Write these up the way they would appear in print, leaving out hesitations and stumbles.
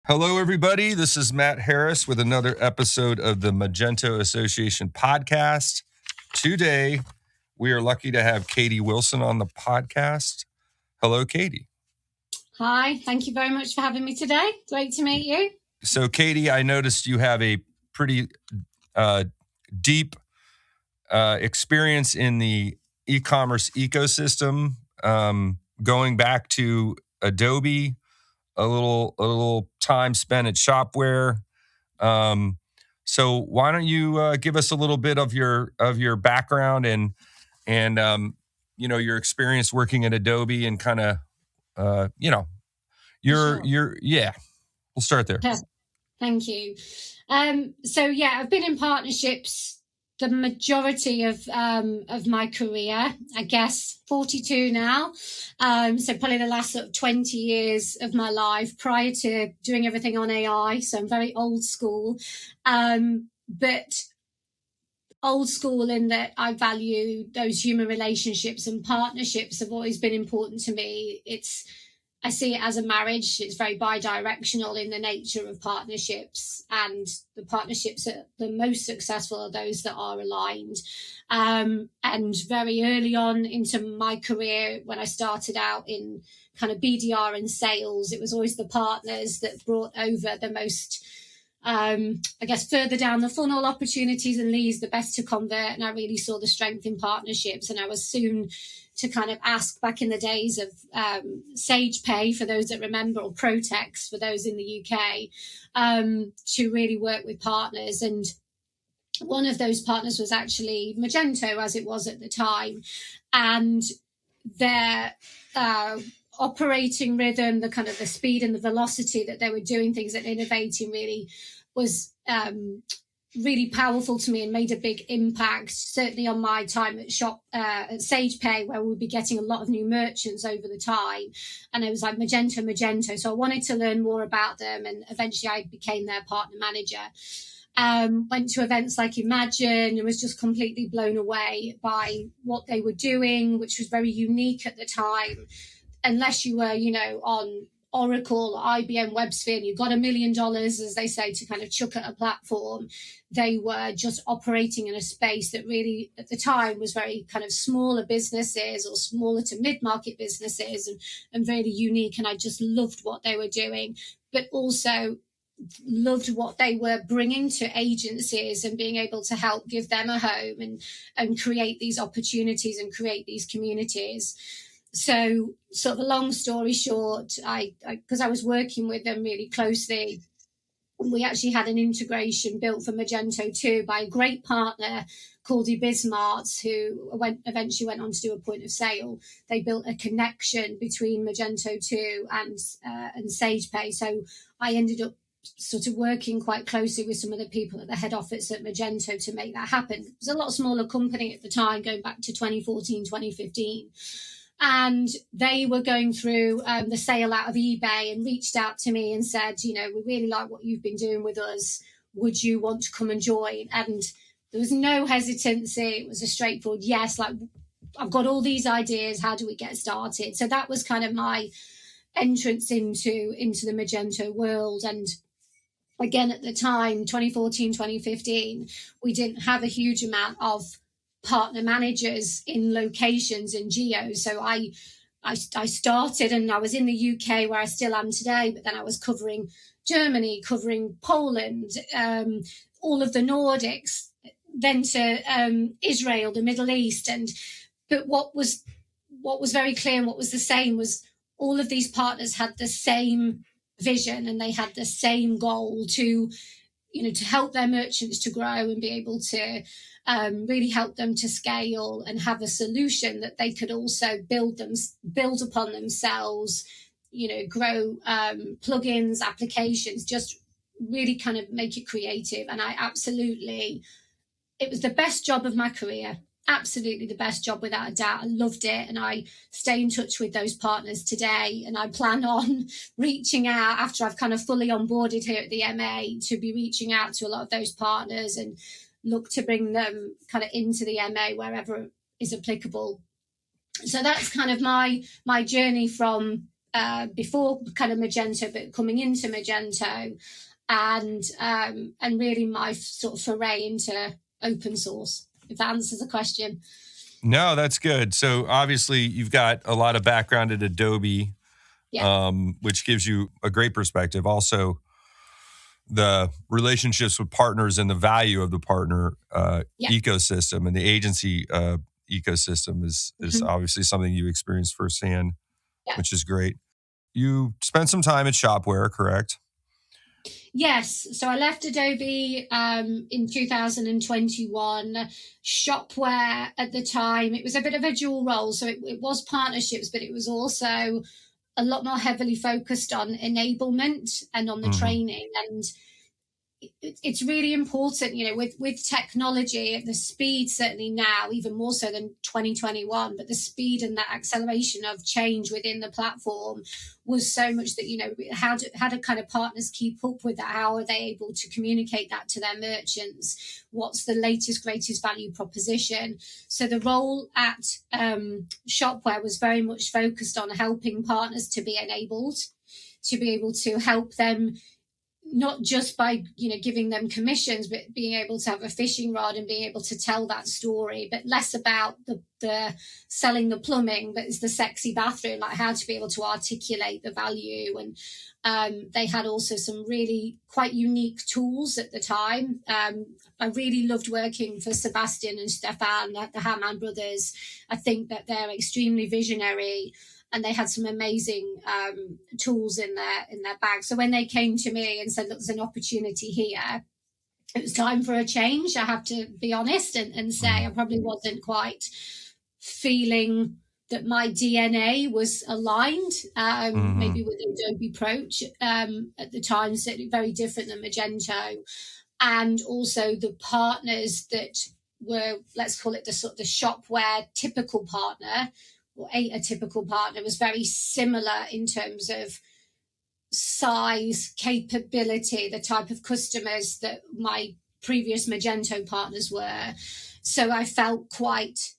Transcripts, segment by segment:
Hello, everybody. This is Matt Harris with another episode of the Magento Association Podcast. Today, we are lucky to have Katy Wilson on the podcast. Hello, Katy. Hi, thank you very much for having me today. Great to meet you. So, Katy, I noticed you have a pretty deep experience in the e-commerce ecosystem, going back to Adobe, a little time spent at Shopware. So why don't you give us a little bit of your background and your experience working at Adobe and kind of Sure. We'll start there. Thank you. I've been in partnerships the majority of my career, I guess 42 now. So probably the last sort of 20 years of my life prior to doing everything on AI. So I'm very old school, but old school in that I value those human relationships, and partnerships have always been important to me. I see it as a marriage. It's very bi-directional in the nature of partnerships, and the partnerships that are the most successful are those that are aligned. And very early on into my career, when I started out in kind of BDR and sales, it was always the partners that brought over the most, further down the funnel opportunities and leads, the best to convert. And I really saw the strength in partnerships. And I was soon to kind of ask, back in the days of SagePay, for those that remember, or Protex for those in the UK, to really work with partners. And one of those partners was actually Magento, as it was at the time. And their operating rhythm, the kind of the speed and the velocity that they were doing things and innovating really was really powerful to me and made a big impact, certainly on my time at SagePay, where we'd be getting a lot of new merchants over the time. And it was like Magento. So I wanted to learn more about them, and eventually I became their partner manager. Went to events like Imagine and was just completely blown away by what they were doing, which was very unique at the time. Unless you were, on Oracle or IBM WebSphere and you got $1 million, as they say, to kind of chuck at a platform, they were just operating in a space that really at the time was very kind of smaller businesses or smaller to mid-market businesses, and really unique. And I just loved what they were doing, but also loved what they were bringing to agencies and being able to help give them a home and create these opportunities and create these communities. So sort of a long story short, because I was working with them really closely, we actually had an integration built for Magento 2 by a great partner called Ebismart, who eventually went on to do a point of sale. They built a connection between Magento 2 and SagePay. So I ended up sort of working quite closely with some of the people at the head office at Magento to make that happen. It was a lot smaller company at the time, going back to 2014, 2015. And they were going through the sale out of eBay and reached out to me and said, we really like what you've been doing with us. Would you want to come and join? And there was no hesitancy. It was a straightforward yes, like, I've got all these ideas. How do we get started? So that was kind of my entrance into the Magento world. And again, at the time, 2014, 2015, we didn't have a huge amount of partner managers in locations and geos. So I started, and I was in the UK, where I still am today, but then I was covering Germany, covering Poland, all of the Nordics, then to Israel, the Middle East. But what was very clear and what was the same was all of these partners had the same vision, and they had the same goal to help their merchants to grow and be able to really help them to scale and have a solution that they could also build upon themselves, grow plugins, applications, just really kind of make it creative. And it was the best job of my career. Absolutely the best job, without a doubt. I loved it, and I stay in touch with those partners today, and I plan on reaching out after I've kind of fully onboarded here at the MA to be reaching out to a lot of those partners and look to bring them kind of into the MA wherever is applicable. So that's kind of my journey from before kind of Magento, but coming into Magento, and really my sort of foray into open source, if that answers the question. No, that's good. So obviously you've got a lot of background at Adobe, which gives you a great perspective. Also, the relationships with partners and the value of the partner ecosystem and the agency ecosystem is obviously something you experienced firsthand, which is great. You spent some time at Shopware, correct? Yes. So I left Adobe in 2021. Shopware at the time, it was a bit of a dual role. So it was partnerships, but it was also a lot more heavily focused on enablement and on the training. And it's really important, with technology at the speed, certainly now, even more so than 2021, but the speed and that acceleration of change within the platform was so much that, how do kind of partners keep up with that? How are they able to communicate that to their merchants? What's the latest, greatest value proposition? So the role at Shopware was very much focused on helping partners to be enabled, to be able to help them, not just by, giving them commissions, but being able to have a fishing rod and being able to tell that story, but less about the selling the plumbing, but it's the sexy bathroom, like how to be able to articulate the value. And they had also some really quite unique tools at the time. I really loved working for Sebastian and Stefan, the Hammond brothers. I think that they're extremely visionary, and they had some amazing tools in their bag. So when they came to me and said, look, there's an opportunity here, it was time for a change. I have to be honest and say I probably wasn't quite feeling that my DNA was aligned, maybe with the Adobe approach at the time, certainly very different than Magento. And also the partners that were, let's call it the sort of the Shopware typical partner, or a typical partner, was very similar in terms of size, capability, the type of customers that my previous Magento partners were. So I felt quite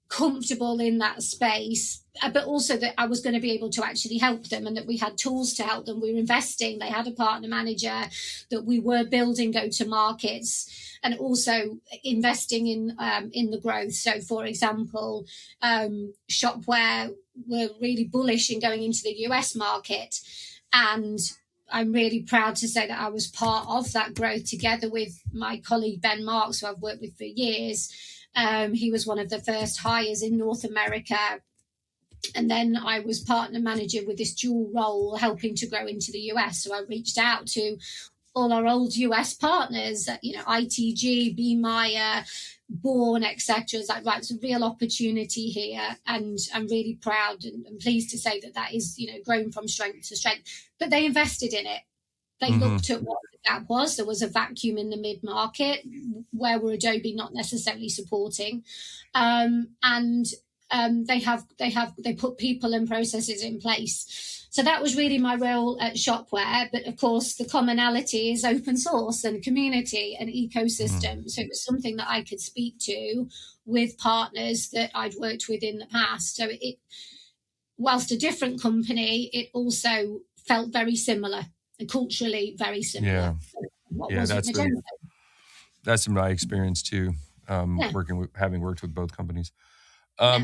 comfortable in that space, but also that I was going to be able to actually help them, and that we had tools to help them. We were investing. They had a partner manager, that we were building go-to-markets, and also investing in the growth. So, for example, Shopware were really bullish in going into the US market, and I'm really proud to say that I was part of that growth together with my colleague Ben Marks, who I've worked with for years. He was one of the first hires in North America. And then I was partner manager with this dual role, helping to grow into the US. So I reached out to all our old US partners, ITG, B Meyer, Bourne, etc. It's like, right, it's a real opportunity here. And I'm really proud and pleased to say that is, grown from strength to strength. But they invested in it. They looked at what the gap was. There was a vacuum in the mid-market where were Adobe not necessarily supporting. They put people and processes in place. So that was really my role at Shopware. But of course, the commonality is open source and community and ecosystem. So it was something that I could speak to with partners that I'd worked with in the past. So it, whilst a different company, it also felt very similar and culturally very similar. That's my experience too. Having worked with both companies.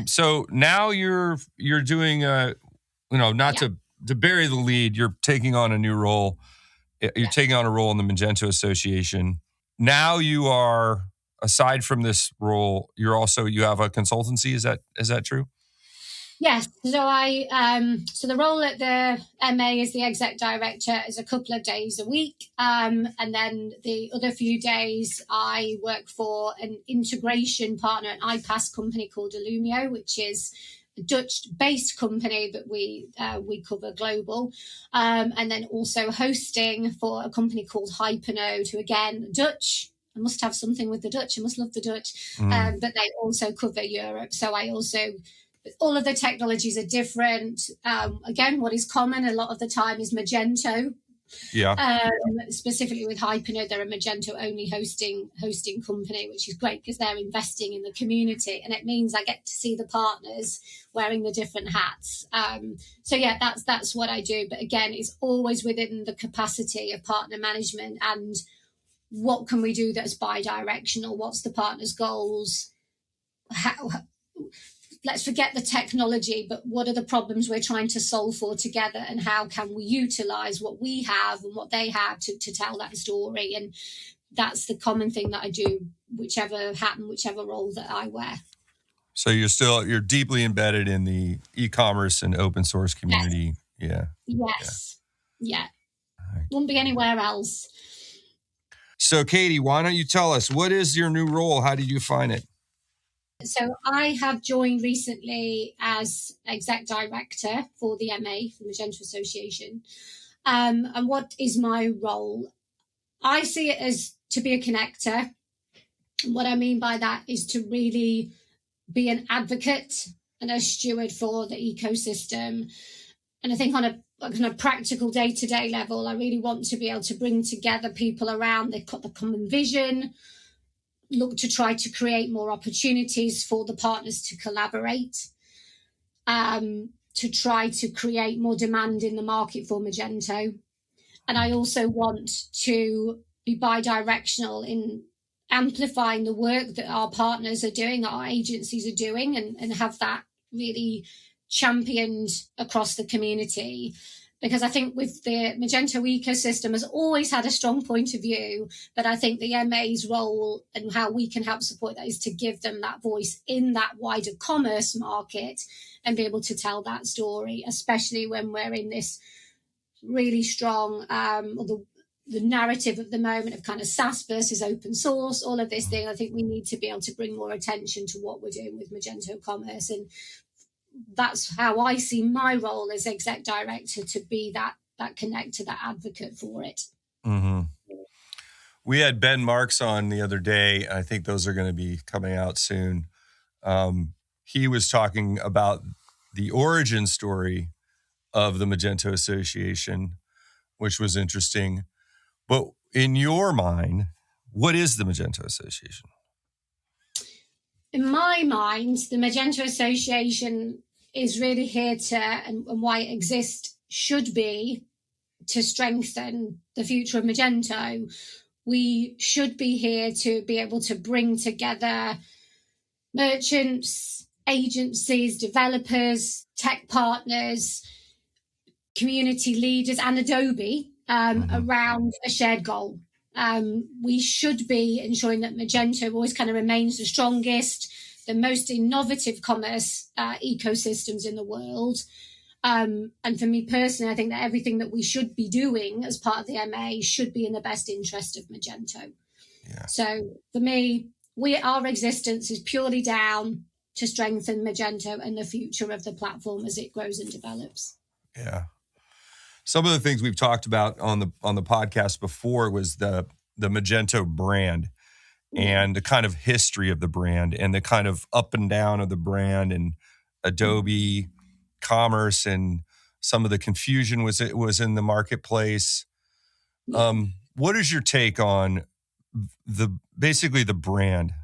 So now you're doing to bury the lead, you're taking on a new role. You're taking on a role in the Magento Association. Now you are, aside from this role, you have a consultancy. Is that true? Yes. So the role at the MA as the Exec Director is a couple of days a week. And then the other few days I work for an integration partner, an iPaaS company called Illumio, which is a Dutch-based company, but we cover global. And then also hosting for a company called Hypernode, who again, Dutch. I must have something with the Dutch. I must love the Dutch. But they also cover Europe. So all of the technologies are different. Again, what is common a lot of the time is Magento. Yeah. Specifically with Hypernode, they're a Magento only hosting company, which is great because they're investing in the community, and it means I get to see the partners wearing the different hats. So yeah, that's what I do. But again, it's always within the capacity of partner management and what can we do that's bi-directional? What's the partner's goals? Let's forget the technology, but what are the problems we're trying to solve for together, and how can we utilize what we have and what they have to tell that story? And that's the common thing that I do, whichever role that I wear. So you're deeply embedded in the e-commerce and open source community. Yes. Yeah. Yes. Yeah. Right. Wouldn't be anywhere else. So Katy, why don't you tell us, what is your new role? How did you find it? So I have joined recently as Exec Director for the MA, for Magento Association. And what is my role? I see it as to be a connector. What I mean by that is to really be an advocate and a steward for the ecosystem. And I think on a practical day-to-day level, I really want to be able to bring together people around the common vision, look to try to create more opportunities for the partners to collaborate, to try to create more demand in the market for Magento. And I also want to be bi-directional in amplifying the work that our partners are doing, that our agencies are doing, and have that really championed across the community. Because I think with the Magento ecosystem has always had a strong point of view, but I think the MA's role and how we can help support that is to give them that voice in that wider commerce market and be able to tell that story, especially when we're in this really strong, the narrative at the moment of kind of SaaS versus open source, all of this thing. I think we need to be able to bring more attention to what we're doing with Magento Commerce, and that's how I see my role as Exec Director, to be that connector, that advocate for it. Mm-hmm. We had Ben Marks on the other day. I think those are going to be coming out soon. He was talking about the origin story of the Magento Association, which was interesting. But in your mind, what is the Magento Association? In my mind, the Magento Association is really here to, and why it exists should be, to strengthen the future of Magento. We should be here to be able to bring together merchants, agencies, developers, tech partners, community leaders, and Adobe around a shared goal. We should be ensuring that Magento always kind of remains the strongest, the most innovative commerce ecosystems in the world. And for me personally, I think that everything that we should be doing as part of the MA should be in the best interest of Magento. Yeah. So for me, our existence is purely down to strengthen Magento and the future of the platform as it grows and develops. Yeah. Some of the things we've talked about on the podcast before was the Magento brand and the kind of history of the brand and the kind of up and down of the brand, and Adobe Commerce and some of the confusion was in the marketplace. What is your take on basically the brand,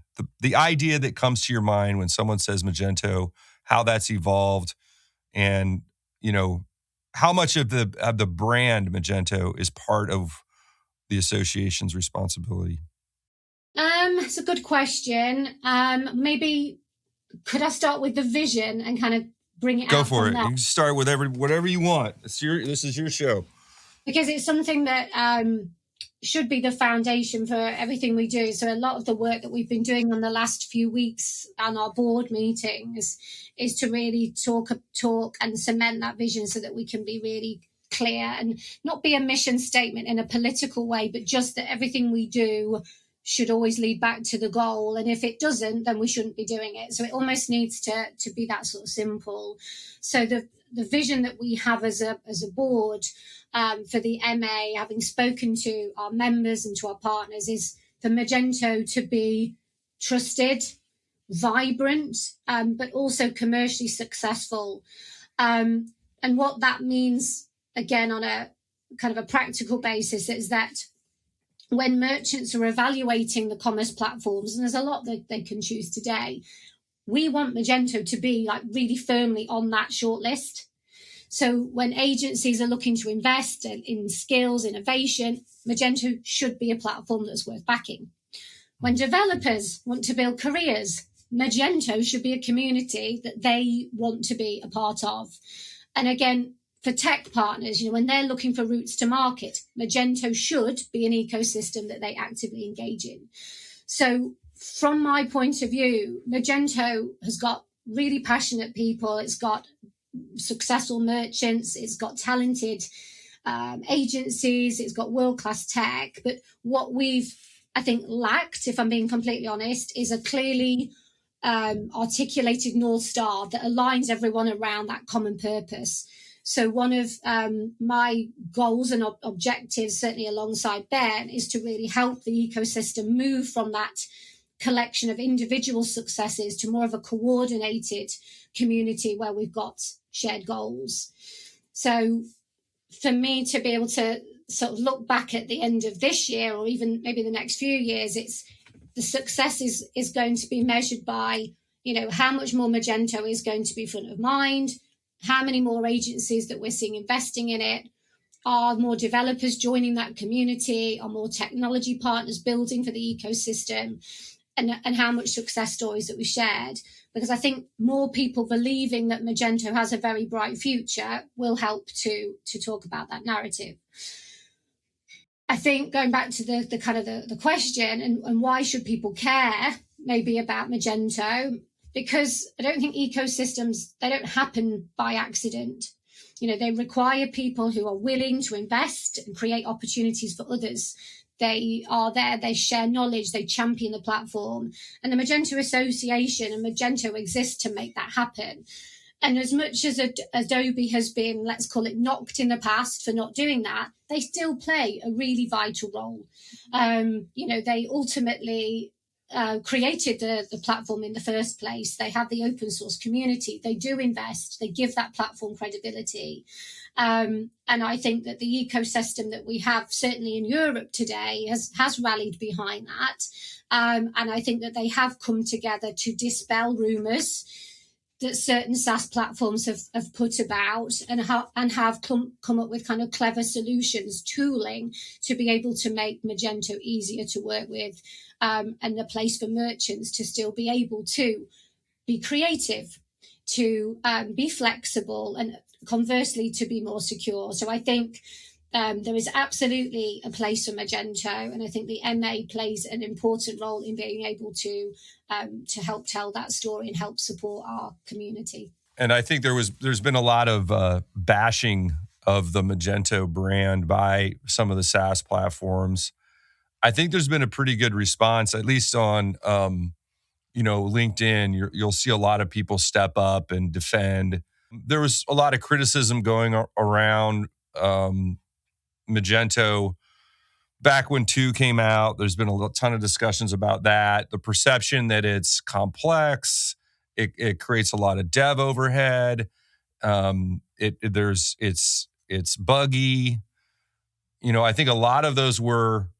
the idea that comes to your mind when someone says Magento, how that's evolved, and how much of the brand Magento is part of the association's responsibility? It's a good question. Maybe could I start with the vision and kind of bring it Go out? Go for it. There? You can start with whatever you want. This is your show. Because it's something that should be the foundation for everything we do. So a lot of the work that we've been doing on the last few weeks on our board meetings is to really talk and cement that vision so that we can be really clear and not be a mission statement in a political way, but just that everything we do should always lead back to the goal. And if it doesn't, then we shouldn't be doing it. So it almost needs to be that sort of simple. So the vision that we have as a board for the MA, having spoken to our members and to our partners, is for Magento to be trusted, vibrant, but also commercially successful. And what that means, again, on a kind of a practical basis is that when merchants are evaluating the commerce platforms, and there's a lot that they can choose today, we want Magento to be like really firmly on that shortlist. So when agencies are looking to invest in skills, innovation, Magento should be a platform that's worth backing. When developers want to build careers, Magento should be a community that they want to be a part of. And again, for tech partners, when they're looking for routes to market, Magento should be an ecosystem that they actively engage in. So from my point of view, Magento has got really passionate people. It's got successful merchants. It's got talented agencies. It's got world-class tech. But what we've, I think, lacked, if I'm being completely honest, is a clearly articulated North Star that aligns everyone around that common purpose. So one of my goals and objectives, certainly alongside Ben, is to really help the ecosystem move from that collection of individual successes to more of a coordinated community where we've got shared goals. So for me to be able to sort of look back at the end of this year or even maybe the next few years, it's the success is going to be measured by, how much more Magento is going to be front of mind, how many more agencies that we're seeing investing in it, are more developers joining that community, are more technology partners building for the ecosystem, and how much success stories that we shared. Because I think more people believing that Magento has a very bright future will help to talk about that narrative. I think going back to the kind of the question and why should people care maybe about Magento, because I don't think ecosystems, they don't happen by accident. They require people who are willing to invest and create opportunities for others. They are there, they share knowledge, they champion the platform. And the Magento Association and Magento exists to make that happen. And as much as Adobe has been, let's call it, knocked in the past for not doing that, they still play a really vital role. They ultimately created the platform in the first place. They have the open source community. They do invest. They give that platform credibility. And I think that the ecosystem that we have, certainly in Europe today, has rallied behind that. And I think that they have come together to dispel rumours that certain SaaS platforms have put about and have come up with kind of clever solutions, tooling to be able to make Magento easier to work with, and a place for merchants to still be able to be creative, to be flexible, and conversely to be more secure. So I think there is absolutely a place for Magento, and I think the MA plays an important role in being able to help tell that story and help support our community. And I think there's been a lot of bashing of the Magento brand by some of the SaaS platforms. I think there's been a pretty good response, at least on LinkedIn. You'll see a lot of people step up and defend. There was a lot of criticism going around Magento back when 2 came out. There's been a ton of discussions about that. The perception that it's complex, it creates a lot of dev overhead. It's buggy. I think a lot of those were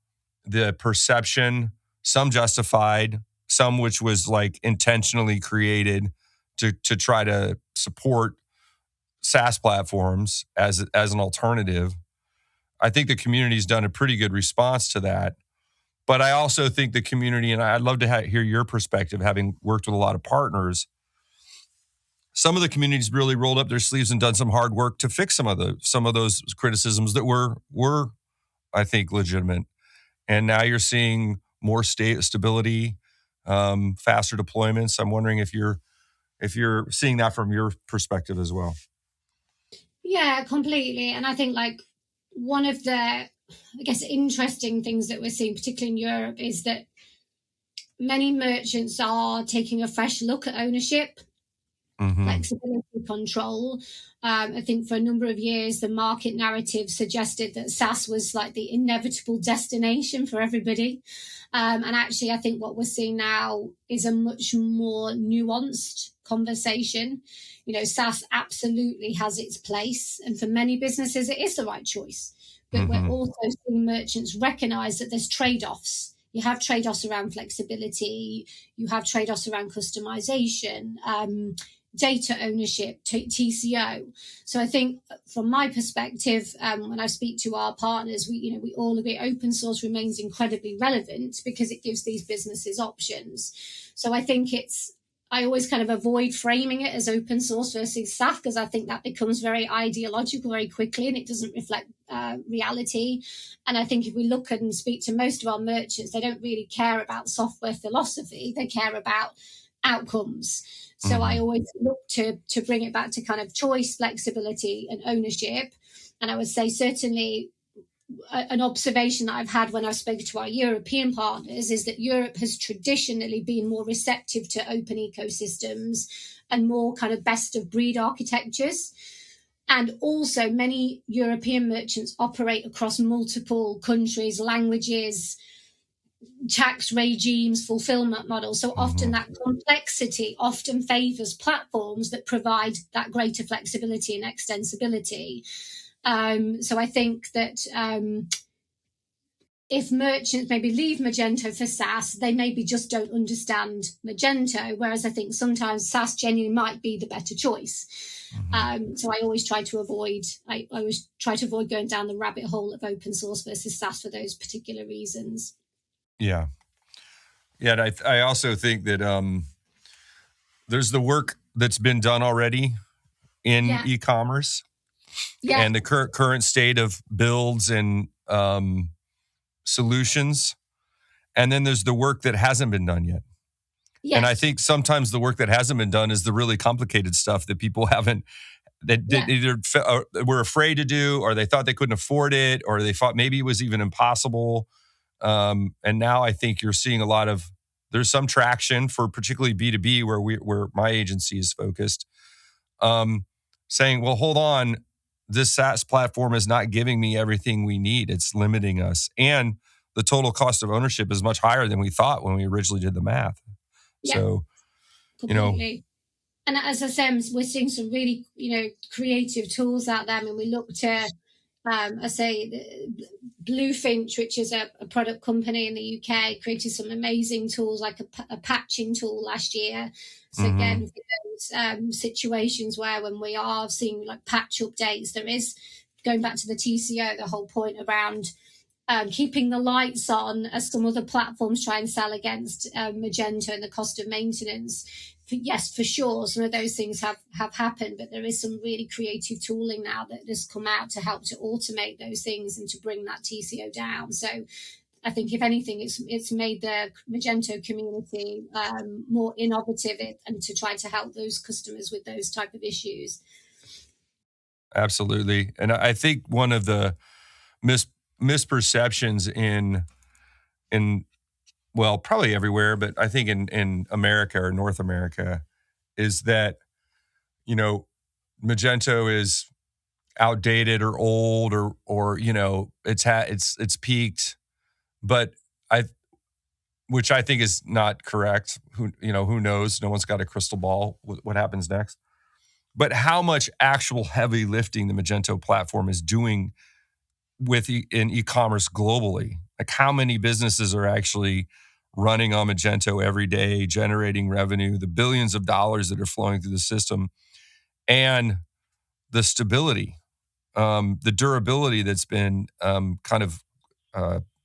the perception, some justified, some which was like intentionally created to try to support SaaS platforms as an alternative. I think the community's done a pretty good response to that. But I also think the community, and I'd love to hear your perspective, having worked with a lot of partners, some of the communities really rolled up their sleeves and done some hard work to fix some of those criticisms that were, I think, legitimate. And now you're seeing more stability, faster deployments. I'm wondering if you're seeing that from your perspective as well. Yeah, completely. And I think one of the, interesting things that we're seeing, particularly in Europe, is that many merchants are taking a fresh look at ownership, flexibility, control. I think for a number of years, the market narrative suggested that SaaS was like the inevitable destination for everybody. And actually, I think what we're seeing now is a much more nuanced conversation. SaaS absolutely has its place. And for many businesses, it is the right choice. but we're also seeing merchants recognize that there's trade-offs. You have trade-offs around flexibility, you have trade-offs around customization, data ownership, TCO. So I think from my perspective, when I speak to our partners, we all agree open source remains incredibly relevant because it gives these businesses options. So I think I always kind of avoid framing it as open source versus SaaS because I think that becomes very ideological very quickly and it doesn't reflect reality. And I think if we look and speak to most of our merchants, they don't really care about software philosophy. They care about outcomes. So I always look to bring it back to kind of choice, flexibility and ownership. And I would say certainly an observation that I've had when I've spoken to our European partners is that Europe has traditionally been more receptive to open ecosystems and more kind of best of breed architectures. And also many European merchants operate across multiple countries, languages, tax regimes, fulfillment models. So often that complexity often favors platforms that provide that greater flexibility and extensibility. So I think that if merchants maybe leave Magento for SaaS, they maybe just don't understand Magento, whereas I think sometimes SaaS genuinely might be the better choice. So I always try to avoid going down the rabbit hole of open source versus SaaS for those particular reasons. Yeah. And I also think that there's the work that's been done already in e-commerce and the current state of builds and solutions. And then there's the work that hasn't been done yet. Yes. And I think sometimes the work that hasn't been done is the really complicated stuff that people either were afraid to do, or they thought they couldn't afford it, or they thought maybe it was even impossible. And now I think you're seeing there's some traction for particularly B2B where my agency is focused, saying, well, hold on, this SaaS platform is not giving me everything we need. It's limiting us. And the total cost of ownership is much higher than we thought when we originally did the math. Yeah, so, completely. And as I said, we're seeing some really, creative tools out there. I mean, we look to, Bluefinch, which is a product company in the UK, created some amazing tools like a patching tool last year. So again, for those situations where when we are seeing like patch updates, there is, going back to the TCO, the whole point around keeping the lights on as some other platforms try and sell against Magento and the cost of maintenance. Yes, for sure, some of those things have happened, but there is some really creative tooling now that has come out to help to automate those things and to bring that TCO down. So I think if anything, it's made the Magento community more innovative and to try to help those customers with those type of issues. Absolutely. And I think one of the misperceptions in well, probably everywhere, but I think in America or North America is that, Magento is outdated or old or it's peaked, but which I think is not correct. Who knows? No one's got a crystal ball what happens next. But how much actual heavy lifting the Magento platform is doing in e-commerce globally. Like how many businesses are actually running on Magento every day, generating revenue, the billions of dollars that are flowing through the system, and the stability, the durability that's been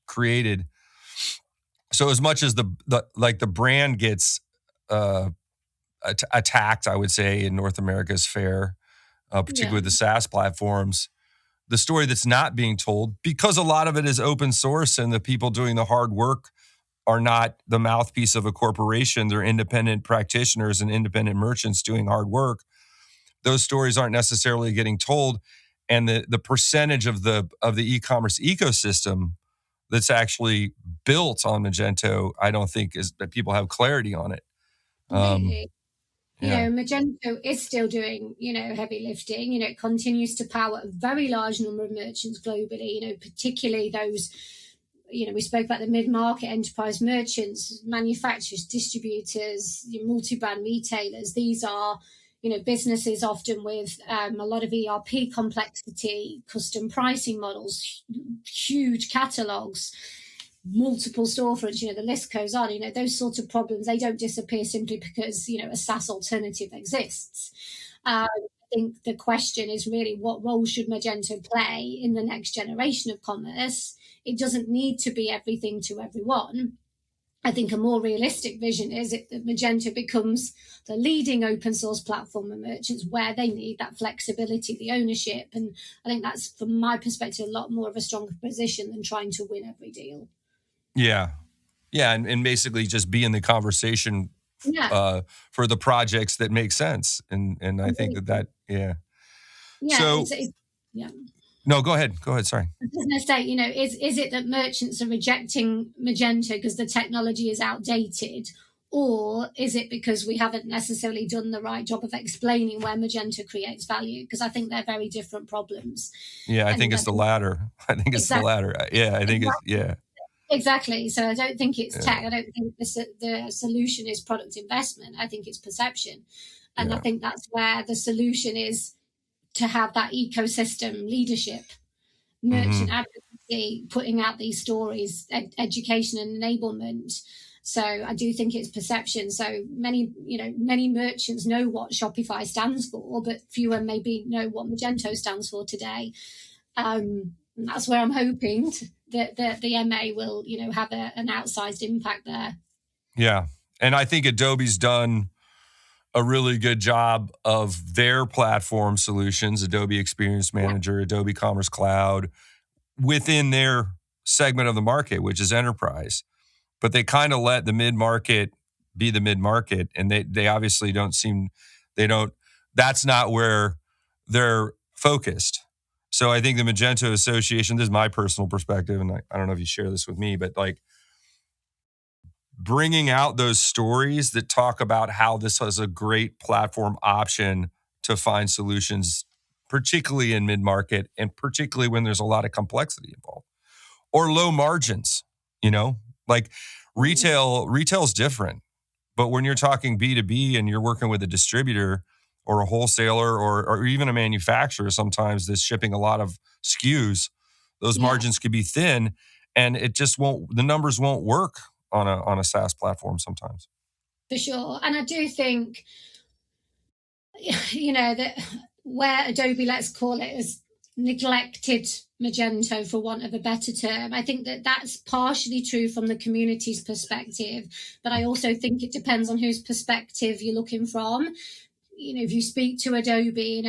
created. So as much as the brand gets attacked, I would say in North America is fair, particularly with the SaaS platforms. The story that's not being told, because a lot of it is open source and the people doing the hard work are not the mouthpiece of a corporation. They're independent practitioners and independent merchants doing hard work. Those stories aren't necessarily getting told. And the percentage of the e-commerce ecosystem that's actually built on Magento, I don't think is that people have clarity on it. Completely. Magento is still doing, heavy lifting. It continues to power a very large number of merchants globally, particularly those, we spoke about the mid-market enterprise merchants, manufacturers, distributors, multi-brand retailers. These are, businesses often with a lot of ERP complexity, custom pricing models, huge catalogs, multiple storefronts, the list goes on. Those sorts of problems, they don't disappear simply because, a SaaS alternative exists. I think the question is really, what role should Magento play in the next generation of commerce? It doesn't need to be everything to everyone. I think a more realistic vision is that Magento becomes the leading open source platform for merchants where they need that flexibility, the ownership. And I think that's, from my perspective, a lot more of a stronger position than trying to win every deal. Yeah. Yeah. And basically just be in the conversation for the projects that make sense. And I think that. Yeah. So, yeah. No, go ahead. Sorry. I was going to say, is it that merchants are rejecting Magento because the technology is outdated? Or is it because we haven't necessarily done the right job of explaining where Magento creates value? Because I think they're very different problems. Yeah, I think it's the latter. The latter. Yeah, I think it's, yeah. Exactly. So I don't think it's tech. I don't think the solution is product investment. I think it's perception. And I think that's where the solution is, to have that ecosystem leadership, merchant advocacy, putting out these stories, education and enablement. So I do think it's perception. So many merchants know what Shopify stands for, but fewer maybe know what Magento stands for today. And that's where I'm hoping that the MA will, have an outsized impact there. Yeah. And I think Adobe's done a really good job of their platform solutions, Adobe Experience Manager, Adobe Commerce Cloud, within their segment of the market, which is enterprise. But they kind of let the mid-market be the mid-market, and they obviously that's not where they're focused. So I think the Magento Association, this is my personal perspective, and I don't know if you share this with me, but bringing out those stories that talk about how this is a great platform option to find solutions, particularly in mid-market and particularly when there's a lot of complexity involved or low margins, retail's different. But when you're talking B2B and you're working with a distributor or a wholesaler or even a manufacturer, sometimes that's shipping a lot of SKUs, those margins could be thin and the numbers won't work on a SaaS platform sometimes. For sure. And I do think, that where Adobe, let's call it, has neglected Magento, for want of a better term, I think that's partially true from the community's perspective. But I also think it depends on whose perspective you're looking from. If you speak to Adobe,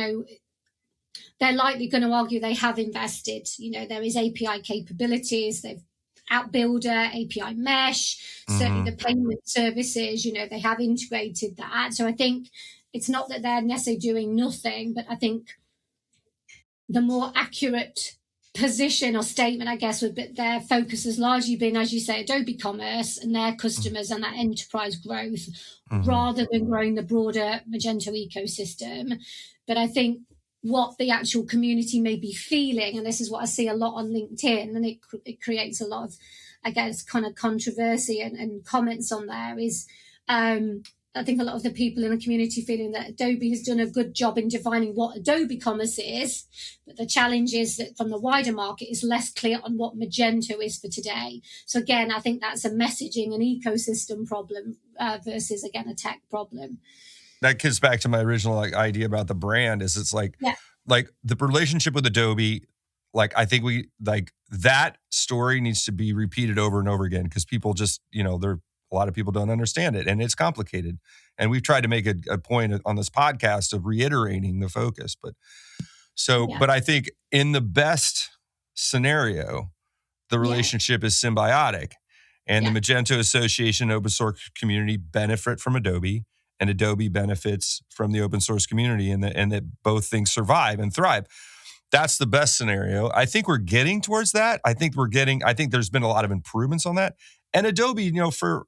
they're likely going to argue they have invested. There is API capabilities, they've Outbuilder, API Mesh, certainly the payment services, they have integrated that. So I think it's not that they're necessarily doing nothing, but I think the more accurate position or statement, I guess, would be their focus has largely been, as you say, Adobe Commerce and their customers and that enterprise growth, rather than growing the broader Magento ecosystem. But I think what the actual community may be feeling, and this is what I see a lot on LinkedIn, and it creates a lot of, I guess, kind of controversy and comments on there, is I think a lot of the people in the community feeling that Adobe has done a good job in defining what Adobe Commerce is, but the challenge is that from the wider market is less clear on what Magento is for today. So again, I think that's a messaging and ecosystem problem versus, again, a tech problem. That gets back to my original idea about the brand. Is it's like the relationship with Adobe. I think that story needs to be repeated over and over again because people just a lot of people don't understand it and it's complicated. And we've tried to make a point on this podcast of reiterating the focus. But I think in the best scenario, the relationship is symbiotic, and the Magento Association open source community benefit from Adobe. And Adobe benefits from the open source community, and that both things survive and thrive. That's the best scenario. I think we're getting towards that. I think there's been a lot of improvements on that. And Adobe, to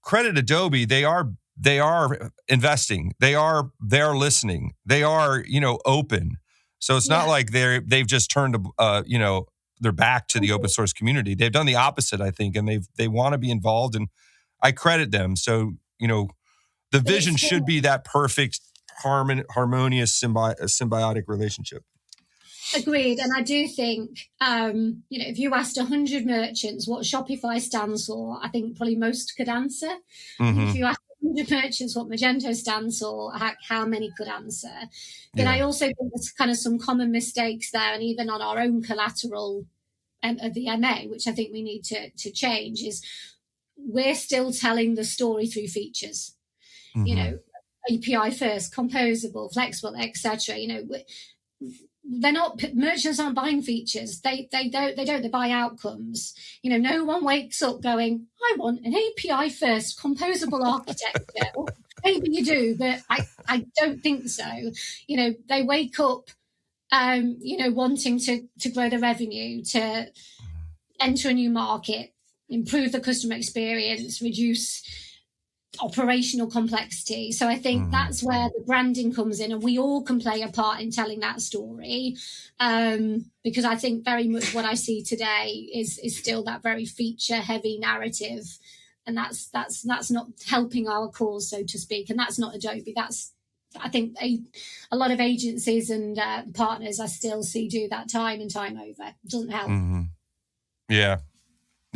credit Adobe, they are investing. They are listening. They are open. So it's not like they've just turned their back to the open source community. They've done the opposite, I think, and they want to be involved, and I credit them. So, The vision should be that perfect, harmonious, symbiotic relationship. Agreed. And I do think, if you asked 100 merchants what Shopify stands for, I think probably most could answer. Mm-hmm. If you asked 100 merchants what Magento stands for, how many could answer? But I also think there's kind of some common mistakes there, and even on our own collateral of the MA, which I think we need to change, is we're still telling the story through features. Mm-hmm. API first, composable, flexible, etc. They're not, merchants aren't buying features. They buy outcomes. No one wakes up going, I want an API first composable architecture. Well, maybe you do, but I don't think so. They wake up wanting to grow the revenue, to enter a new market, improve the customer experience, reduce operational complexity. So I think that's where the branding comes in, and we all can play a part in telling that story, because I think very much what I see today is still that very feature heavy narrative, and that's not helping our cause, so to speak. And that's not Adobe. That's, I think, a lot of agencies and partners I still see do that time and time over. It doesn't help. Mm-hmm. Yeah,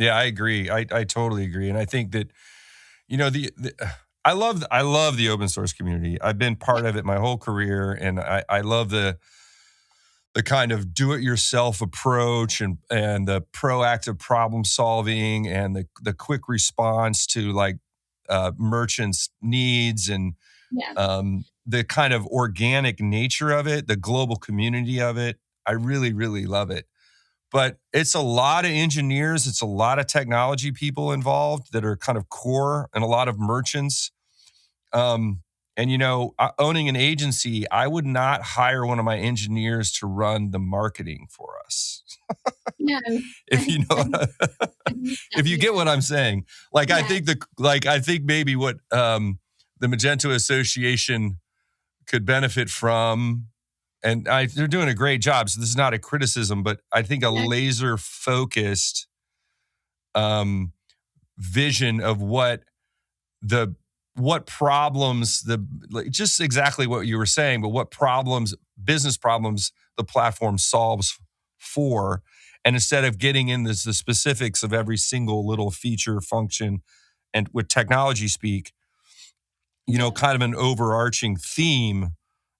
I agree. I totally agree, and I think that I love the open source community. I've been part of it my whole career, and I love the kind of do-it-yourself approach and the proactive problem solving and the quick response to merchants' needs and the kind of organic nature of it, the global community of it. I really, really love it. But it's a lot of engineers, it's a lot of technology people involved that are kind of core, and a lot of merchants. Owning an agency, I would not hire one of my engineers to run the marketing for us. No. If you get what I'm saying. I think maybe what the Magento Association could benefit from, and they're doing a great job, so this is not a criticism, but I think a laser-focused vision of what problems, just exactly what you were saying, but what business problems the platform solves for. And instead of getting into the specifics of every single little feature, function, and with technology speak, kind of an overarching theme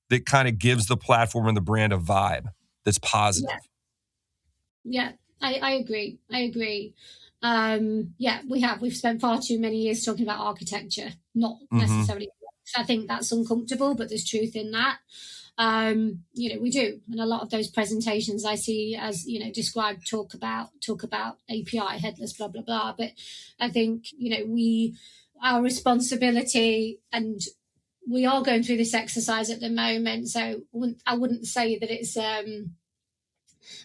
that kind of gives the platform and the brand a vibe that's positive. Yeah, I agree. We've spent far too many years talking about architecture, not necessarily. I think that's uncomfortable, but there's truth in that. We do, and a lot of those presentations I see as described talk about API headless, blah blah blah. But I think our responsibility, and we are going through this exercise at the moment, so I wouldn't say that it's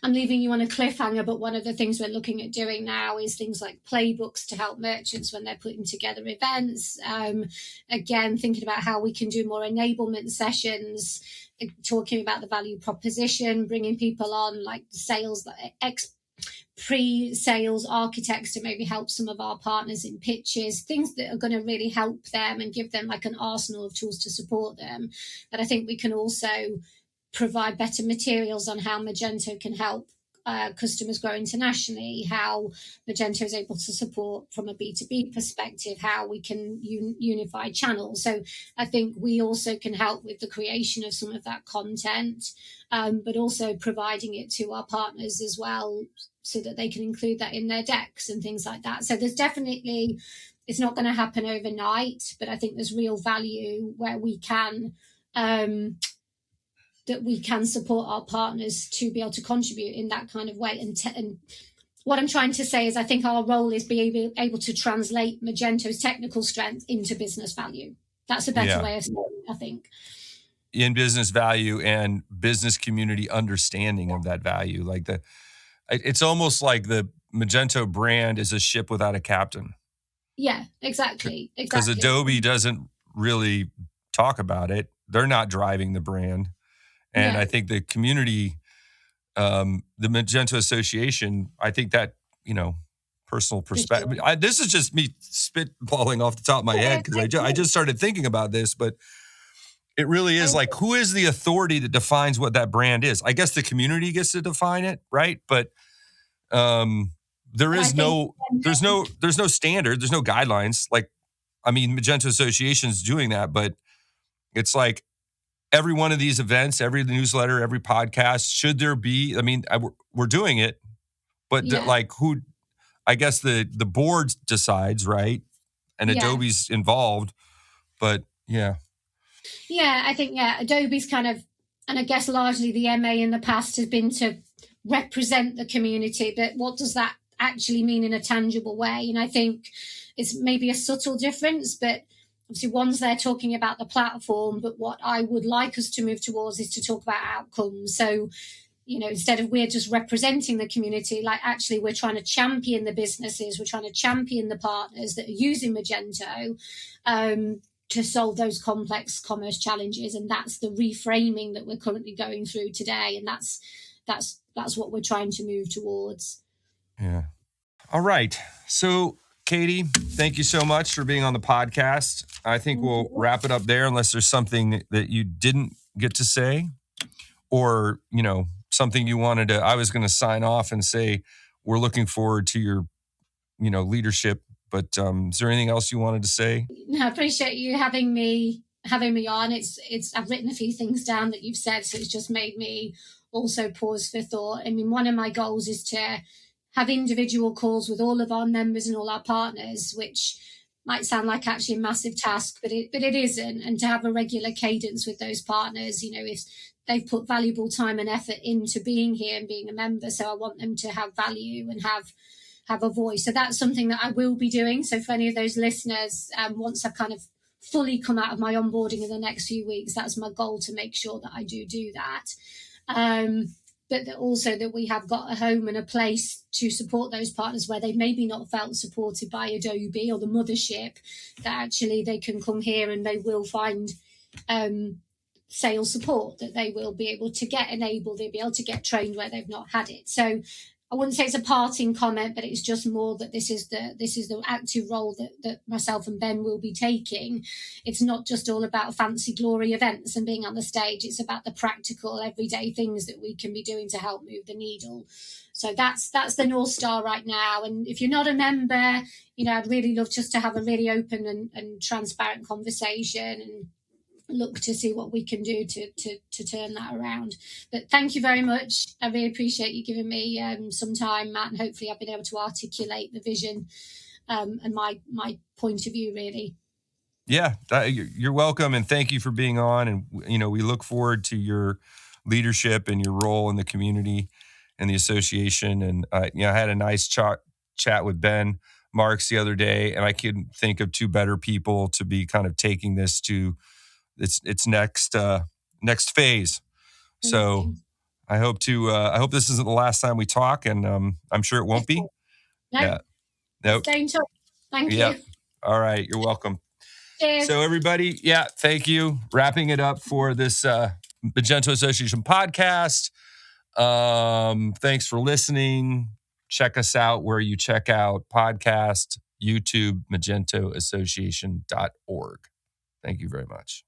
I'm leaving you on a cliffhanger, but one of the things we're looking at doing now is things like playbooks to help merchants when they're putting together events. Again, thinking about how we can do more enablement sessions, talking about the value proposition, bringing people on like sales, pre-sales architects to maybe help some of our partners in pitches, things that are going to really help them and give them like an arsenal of tools to support them. But I think we can also provide better materials on how Magento can help customers grow internationally, how Magento is able to support from a B2B perspective, how we can unify channels. So I think we also can help with the creation of some of that content, but also providing it to our partners as well, so that they can include that in their decks and things like that. So there's definitely, it's not going to happen overnight, but I think there's real value where we can, that we can support our partners to be able to contribute in that kind of way. And what I'm trying to say is I think our role is being able to translate Magento's technical strength into business value. That's a better way of saying it, I think. In business value and business community understanding of that value. It's almost like the Magento brand is a ship without a captain. Yeah, exactly. Because Adobe doesn't really talk about it. They're not driving the brand. And I think the community, the Magento Association, I think that, personal perspective. This is just me spitballing off the top of my head because I just started thinking about this, but it really is like, who is the authority that defines what that brand is? I guess the community gets to define it, right? But there's no standard, there's no guidelines. Like, I mean, Magento Association is doing that, but it's like every one of these events, every newsletter, every podcast, should there be? I mean, we're doing it, but like who? I guess the board decides, right? And Adobe's involved, but yeah. Yeah, I think, Adobe's kind of, and I guess largely the MA in the past has been to represent the community, but what does that actually mean in a tangible way? And I think it's maybe a subtle difference, but obviously one's there talking about the platform, but what I would like us to move towards is to talk about outcomes. So, instead of we're just representing the community, like actually we're trying to champion the businesses, we're trying to champion the partners that are using Magento to solve those complex commerce challenges. And that's the reframing that we're currently going through today. And that's what we're trying to move towards. Yeah. All right. So, Katy, thank you so much for being on the podcast. I think we'll wrap it up there unless there's something that you didn't get to say or, something you wanted to. I was going to sign off and say we're looking forward to your, leadership. But is there anything else you wanted to say? No, I appreciate you having me on. It's I've written a few things down that you've said, so it's just made me also pause for thought. I mean, one of my goals is to have individual calls with all of our members and all our partners, which might sound like actually a massive task, but it isn't. And to have a regular cadence with those partners, if they've put valuable time and effort into being here and being a member, so I want them to have value and have a voice. So that's something that I will be doing. So for any of those listeners, once I've kind of fully come out of my onboarding in the next few weeks, that's my goal, to make sure that I do that. But also that we have got a home and a place to support those partners where they've maybe not felt supported by Adobe or the mothership, that actually they can come here and they will find sales support, that they will be able to get enabled, they'll be able to get trained where they've not had it. So I wouldn't say it's a parting comment, but it's just more that this is the active role that myself and Ben will be taking. It's not just all about fancy glory events and being on the stage. It's about the practical, everyday things that we can be doing to help move the needle. So that's the North Star right now. And if you're not a member, I'd really love just to have a really open and transparent conversation and look to see what we can do to turn that around. But thank you very much. I really appreciate you giving me some time, Matt, and hopefully I've been able to articulate the vision and my point of view, really. Yeah, you're welcome, and thank you for being on. And we look forward to your leadership and your role in the community and the association. And I had a nice chat with Ben Marks the other day, and I couldn't think of two better people to be kind of taking this to its next phase. So I hope this isn't the last time we talk, and I'm sure it won't be. No. Nope. Stay in touch. Thank you. All right, you're welcome. Cheers. So everybody, thank you. Wrapping it up for this Magento Association podcast. Thanks for listening. Check us out where you check out podcast, YouTube, magentoassociation.org. Thank you very much.